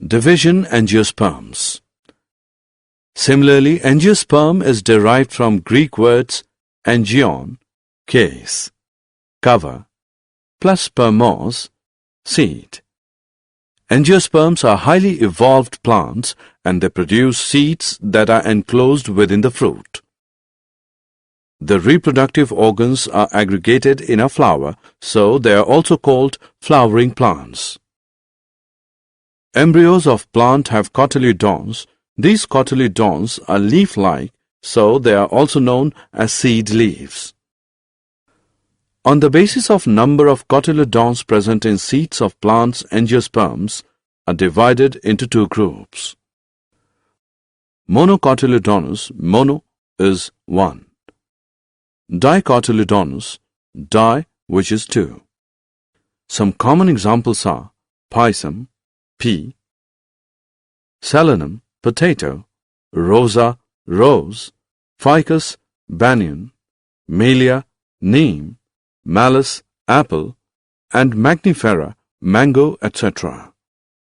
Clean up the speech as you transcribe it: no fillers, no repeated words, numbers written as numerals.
Division Angiosperms. Similarly, angiosperm is derived from Greek words angion, case, cover, plus spermos, seed. Angiosperms are highly evolved plants and they produce seeds that are enclosed within the fruit. The reproductive organs are aggregated in a flower, so they are also called flowering plants. Embryos of plant have cotyledons. These cotyledons are leaf-like, so they are also known as seed leaves. On the basis of number of cotyledons present in seeds of plants, angiosperms are divided into two groups. Monocotyledonous, mono is 1. Dicotyledonous, di, which is 2. Some common examples are pisum, pea, solanum, potato, rosa, rose, ficus, banyan, melia, neem, malus, apple, and magnifera, mango, etc.